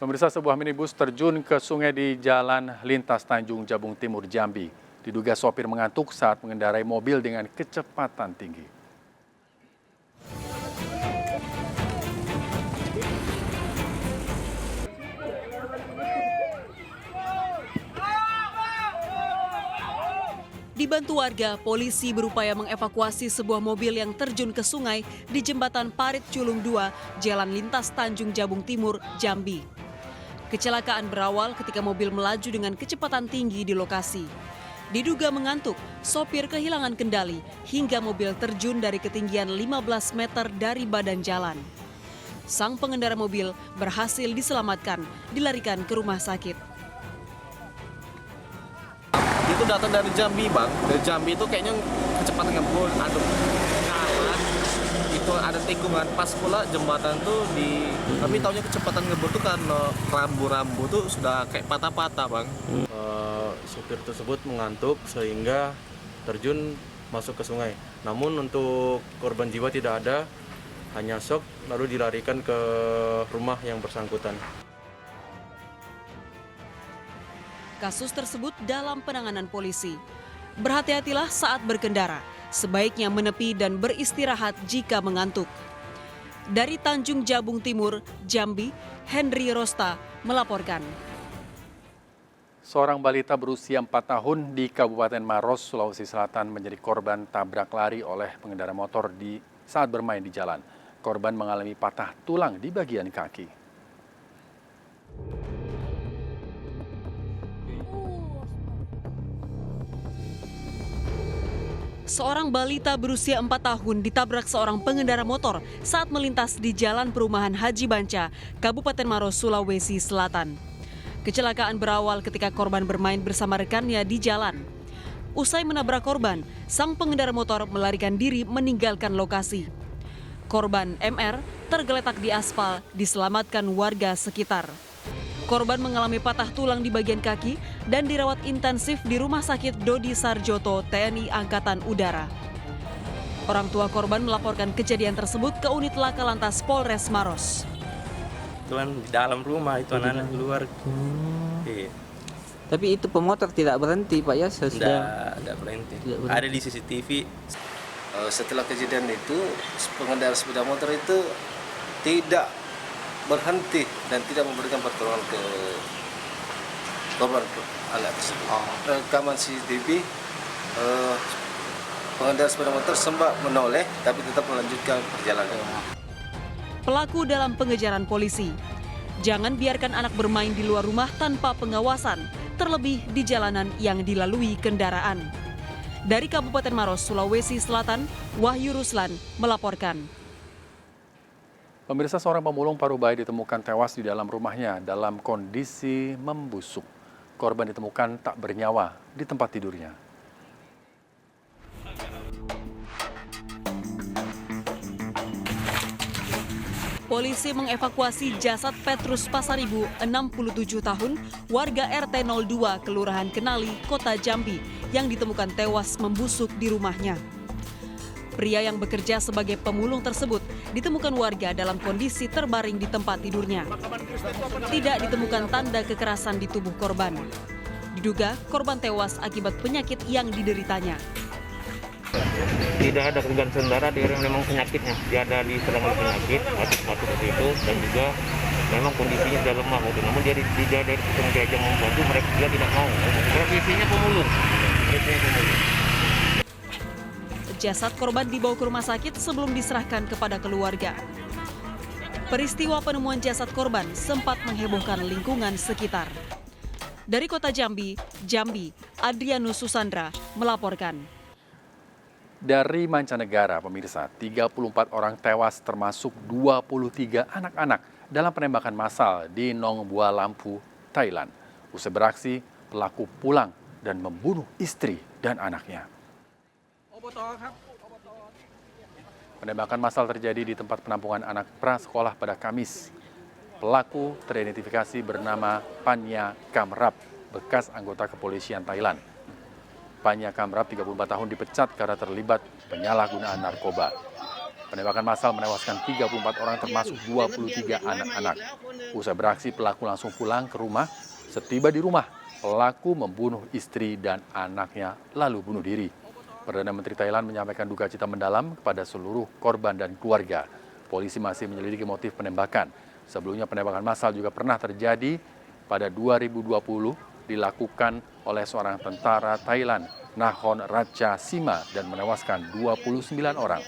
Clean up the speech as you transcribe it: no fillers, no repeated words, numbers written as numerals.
Pemirsa, sebuah minibus terjun ke sungai di Jalan Lintas Tanjung Jabung Timur, Jambi. Diduga sopir mengantuk saat mengendarai mobil dengan kecepatan tinggi. Dibantu warga, polisi berupaya mengevakuasi sebuah mobil yang terjun ke sungai di Jembatan Parit Culung 2, Jalan Lintas Tanjung Jabung Timur, Jambi. Kecelakaan berawal ketika mobil melaju dengan kecepatan tinggi di lokasi. Diduga mengantuk, sopir kehilangan kendali hingga mobil terjun dari ketinggian 15 meter dari badan jalan. Sang pengendara mobil berhasil diselamatkan, dilarikan ke rumah sakit. Itu datang dari Jambi, Bang. Dari Jambi itu kayaknya kecepatan ngebul, itu ada tikungan, pas pula jembatan tuh kami taunya kecepatan ngebul tuh karena rambu-rambu tuh sudah kayak patah-patah, Bang. Supir tersebut mengantuk sehingga terjun masuk ke sungai. Namun untuk korban jiwa tidak ada, hanya shock lalu dilarikan ke rumah yang bersangkutan. Kasus tersebut dalam penanganan polisi. Berhati-hatilah saat berkendara, sebaiknya menepi dan beristirahat jika mengantuk. Dari Tanjung Jabung Timur, Jambi, Henry Rosta melaporkan. Seorang balita berusia 4 tahun di Kabupaten Maros, Sulawesi Selatan menjadi korban tabrak lari oleh pengendara motor saat bermain di jalan. Korban mengalami patah tulang di bagian kaki. Seorang balita berusia 4 tahun ditabrak seorang pengendara motor saat melintas di Jalan Perumahan Haji Banca, Kabupaten Maros, Sulawesi Selatan. Kecelakaan berawal ketika korban bermain bersama rekannya di jalan. Usai menabrak korban, sang pengendara motor melarikan diri meninggalkan lokasi. Korban MR tergeletak di aspal, diselamatkan warga sekitar. Korban mengalami patah tulang di bagian kaki dan dirawat intensif di Rumah Sakit Dodi Sarjoto TNI Angkatan Udara. Orang tua korban melaporkan kejadian tersebut ke unit Laka Lantas Polres Maros. Tuan di dalam rumah itu anak-anak keluar. Iya. Tapi itu pemotor tidak berhenti, Pak ya? Tidak berhenti. Ada di CCTV. Setelah kejadian itu, pengendara sepeda motor itu tidak berhenti dan tidak memberikan pertolongan ke korban anak tersebut. Rekaman CCTV, pengendara sepeda motor sempat menoleh tapi tetap melanjutkan perjalanan. Pelaku dalam pengejaran polisi. Jangan biarkan anak bermain di luar rumah tanpa pengawasan, terlebih di jalanan yang dilalui kendaraan. Dari Kabupaten Maros, Sulawesi Selatan, Wahyu Ruslan melaporkan. Pemirsa, seorang pemulung Parubaya ditemukan tewas di dalam rumahnya dalam kondisi membusuk. Korban ditemukan tak bernyawa di tempat tidurnya. Polisi mengevakuasi jasad Petrus Pasaribu, 67 tahun, warga RT 02, Kelurahan Kenali, Kota Jambi, yang ditemukan tewas membusuk di rumahnya. Pria yang bekerja sebagai pemulung tersebut ditemukan warga dalam kondisi terbaring di tempat tidurnya. Tidak ditemukan tanda kekerasan di tubuh korban. Diduga korban tewas akibat penyakit yang dideritanya. Tidak ada kegantungan darah, dia memang penyakitnya. Dia ada diserang oleh penyakit, batuk itu, dan juga memang kondisinya sudah lemah. Namun dia dari sistem diajak membantu, mereka juga tidak mau. Profesinya pemulung. Jasad korban dibawa ke rumah sakit sebelum diserahkan kepada keluarga. Peristiwa penemuan jasad korban sempat menghebohkan lingkungan sekitar. Dari Kota Jambi, Adrianus Susandra melaporkan. Dari mancanegara, pemirsa, 34 orang tewas termasuk 23 anak-anak dalam penembakan massal di Nong Bua Lampu, Thailand. Usai beraksi, pelaku pulang dan membunuh istri dan anaknya. Penembakan massal terjadi di tempat penampungan anak prasekolah pada Kamis. Pelaku teridentifikasi bernama Panya Kamrap, bekas anggota kepolisian Thailand. Panya Kamrap, 34 tahun, dipecat karena terlibat penyalahgunaan narkoba. Penembakan massal menewaskan 34 orang termasuk 23 anak-anak. Usai beraksi, pelaku langsung pulang ke rumah. Setiba di rumah, pelaku membunuh istri dan anaknya lalu bunuh diri. Perdana Menteri Thailand menyampaikan duka cita mendalam kepada seluruh korban dan keluarga. Polisi masih menyelidiki motif penembakan. Sebelumnya penembakan massal juga pernah terjadi pada 2020 dilakukan oleh seorang tentara Thailand, Nakhon Ratchasima, dan menewaskan 29 orang.